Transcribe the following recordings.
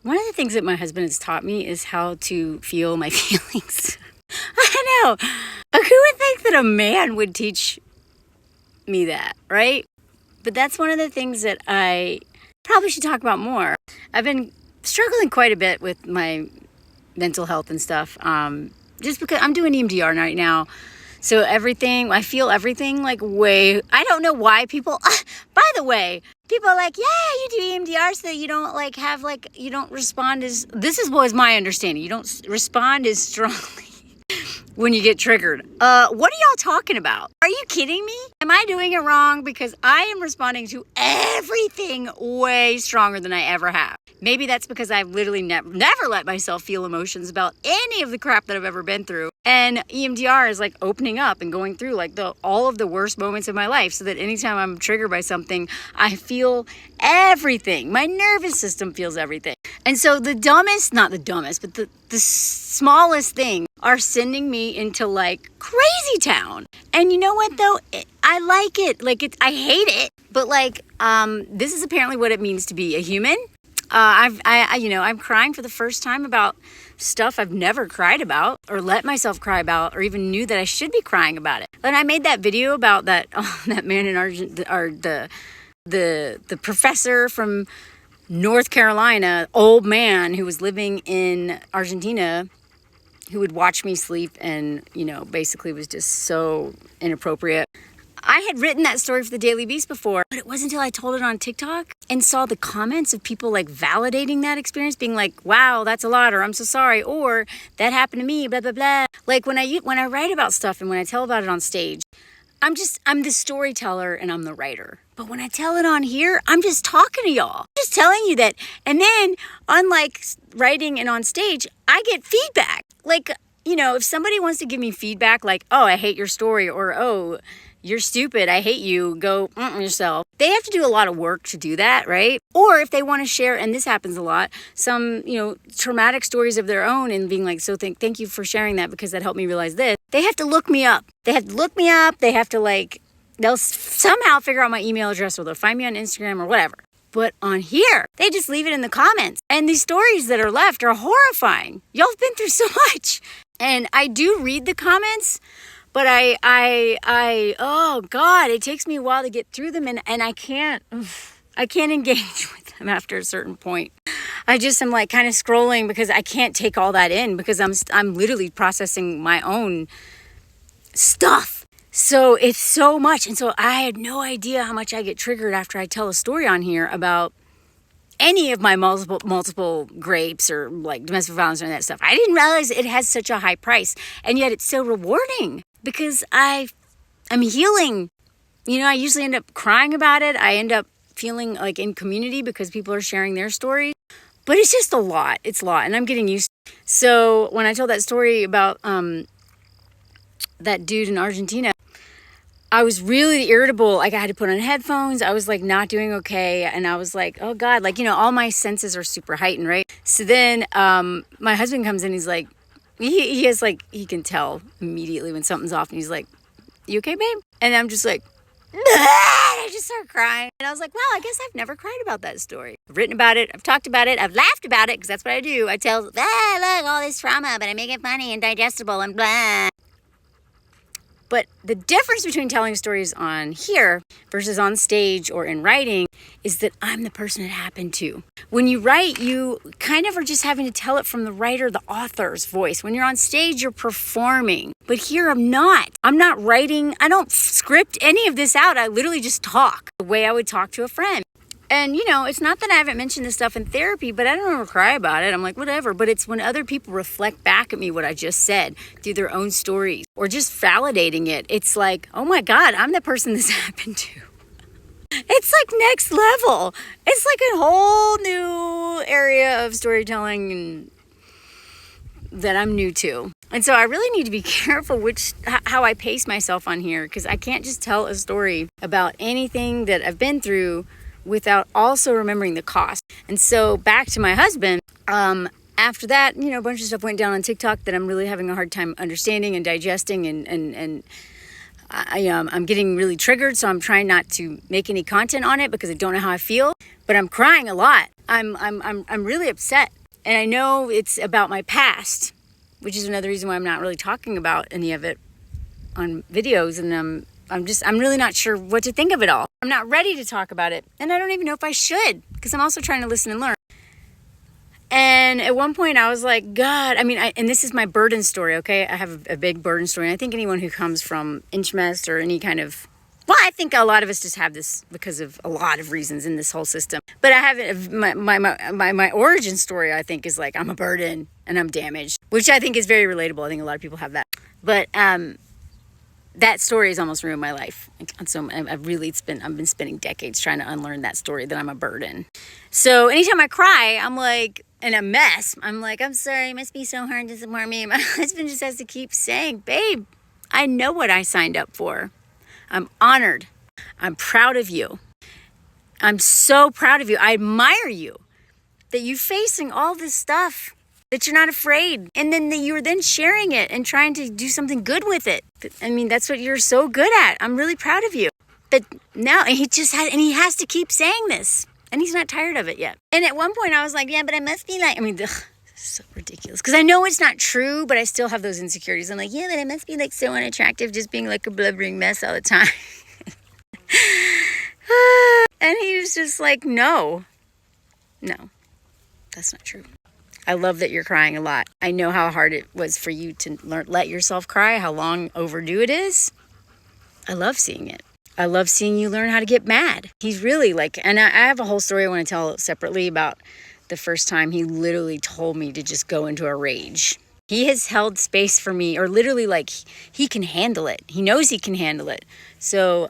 One of the things that my husband has taught me is how to feel my feelings. I know. Who would think that a man would teach me that, right? But that's one of the things that I probably should talk about more. I've been struggling quite a bit with my mental health and stuff, just because I'm doing EMDR right now. So I feel everything like way, I don't know why people, by the way, people are like, yeah, you do EMDR so that you don't you don't respond was my understanding. You don't respond as strongly when you get triggered. What are y'all talking about? Are you kidding me? Am I doing it wrong? Because I am responding to everything way stronger than I ever have. Maybe that's because I've literally never let myself feel emotions about any of the crap that I've ever been through. And EMDR is like opening up and going through like all of the worst moments of my life so that anytime I'm triggered by something, I feel everything. My nervous system feels everything. And so not the dumbest, but the smallest thing are sending me into like crazy town. And you know what though? I like it. I hate it. But this is apparently what it means to be a human. I'm crying for the first time about stuff I've never cried about or let myself cry about or even knew that I should be crying about it. And I made that video about that man in Argentina, or the professor from North Carolina, old man who was living in Argentina, who would watch me sleep and, basically was just so inappropriate. I had written that story for the Daily Beast before, but it wasn't until I told it on TikTok and saw the comments of people validating that experience, being like, wow, that's a lot, or I'm so sorry, or that happened to me, blah, blah, blah. Like when I write about stuff and when I tell about it on stage, I'm the storyteller and I'm the writer. But when I tell it on here, I'm just talking to y'all. I'm just telling you that. And then, unlike writing and on stage, I get feedback. If somebody wants to give me feedback like, oh, I hate your story, or oh, you're stupid, I hate you, go yourself. They have to do a lot of work to do that, right? Or if they want to share, and this happens a lot, some, traumatic stories of their own and being like, so thank you for sharing that because that helped me realize this. They have to look me up. They have to they'll somehow figure out my email address or they'll find me on Instagram or whatever. But on here, they just leave it in the comments. And these stories that are left are horrifying. Y'all have been through so much. And I do read the comments, but oh God, it takes me a while to get through them and I can't engage with them after a certain point. I just am kind of scrolling because I can't take all that in because I'm literally processing my own stuff. So it's so much. And so I had no idea how much I get triggered after I tell a story on here about any of my multiple grapes or domestic violence and that stuff. I didn't realize it has such a high price. And yet it's so rewarding because I'm healing. I usually end up crying about it. I end up feeling in community because people are sharing their stories. But it's just a lot. It's a lot. And I'm getting used to it. So when I told that story about that dude in Argentina, I was really irritable. I had to put on headphones. I was not doing okay. And I was like, oh God, all my senses are super heightened, right? So then my husband comes in. He's like, he can tell immediately when something's off. And he's like, you okay, babe? And I'm just like, I just start crying. And I was like, wow, I guess I've never cried about that story. I've written about it. I've talked about it. I've laughed about it because that's what I do. I tell, look, all this trauma, but I make it funny and digestible and blah. But the difference between telling stories on here versus on stage or in writing is that I'm the person it happened to. When you write, you kind of are just having to tell it from the writer, the author's voice. When you're on stage, you're performing. But here I'm not. I'm not writing. I don't script any of this out. I literally just talk the way I would talk to a friend. And, it's not that I haven't mentioned this stuff in therapy, but I don't ever cry about it. I'm like, whatever. But it's when other people reflect back at me what I just said through their own stories or just validating it. It's like, oh my God, I'm the person this happened to. It's next level. It's a whole new area of storytelling and that I'm new to. And so I really need to be careful how I pace myself on here because I can't just tell a story about anything that I've been through without also remembering the cost. And so back to my husband, after that, a bunch of stuff went down on TikTok that I'm really having a hard time understanding and digesting and I'm getting really triggered. So I'm trying not to make any content on it because I don't know how I feel, but I'm crying a lot. I'm really upset. And I know it's about my past, which is another reason why I'm not really talking about any of it on videos. And I'm really not sure what to think of it all. I'm not ready to talk about it. And I don't even know if I should, because I'm also trying to listen and learn. And at one point I was like, God, and this is my burden story, okay? I have a big burden story. And I think anyone who comes from Inchmest or any kind of, well, I think a lot of us just have this because of a lot of reasons in this whole system. But I have my origin story, I think, is like, I'm a burden and I'm damaged, which I think is very relatable. I think a lot of people have that. But that story has almost ruined my life. And so I've been spending decades trying to unlearn that story that I'm a burden. So anytime I cry, I'm like, in a mess, I'm like, I'm sorry, it must be so hard to support me. My husband just has to keep saying, babe, I know what I signed up for. I'm honored. I'm proud of you. I'm so proud of you. I admire you that you're facing all this stuff, that you're not afraid. And then that you're then sharing it and trying to do something good with it. I mean, that's what you're so good at. I'm really proud of you. But now, and he has to keep saying this. And he's not tired of it yet. And at one point I was like, yeah, but I must be like, so ridiculous. Because I know it's not true, but I still have those insecurities. I'm like, yeah, but I must be like so unattractive just being like a blubbering mess all the time. And he was just like, no, that's not true. I love that you're crying a lot. I know how hard it was for you to let yourself cry, how long overdue it is. I love seeing it. I love seeing you learn how to get mad. He's really like, and I have a whole story I want to tell separately about the first time he literally told me to just go into a rage. He has held space for me, or literally like he can handle it. He knows he can handle it. So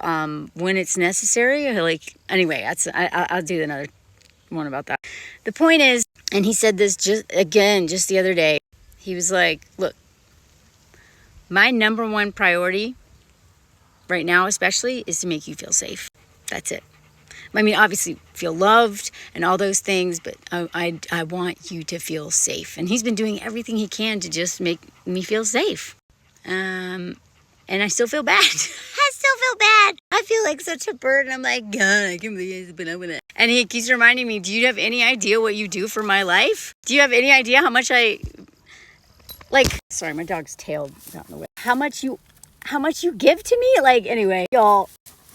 when it's necessary, anyway, I'll do another one about that. The point is, and he said this just the other day, he was like, look, my number one priority right now especially is to make you feel safe. That's it. I mean, obviously feel loved and all those things, but I want you to feel safe. And he's been doing everything he can to just make me feel safe. And I still feel bad. I feel like such a burden. I'm like, God, I can't believe he's been open it. And he keeps reminding me, do you have any idea what you do for my life? Do you have any idea how much sorry, my dog's tail got in the way. How much you give to me? Like, anyway, y'all,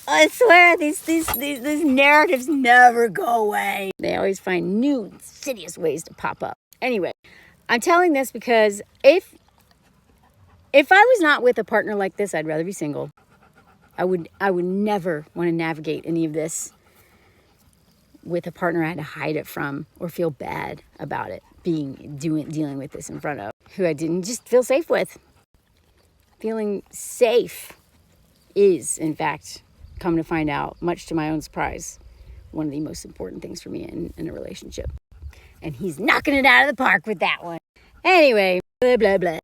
I swear these narratives never go away. They always find new insidious ways to pop up. Anyway, I'm telling this because if I was not with a partner like this, I'd rather be single. I would never want to navigate any of this with a partner I had to hide it from or feel bad about it, dealing with this in front of, who I didn't just feel safe with. Feeling safe is, in fact, come to find out, much to my own surprise, one of the most important things for me in a relationship. And he's knocking it out of the park with that one. Anyway, blah, blah, blah.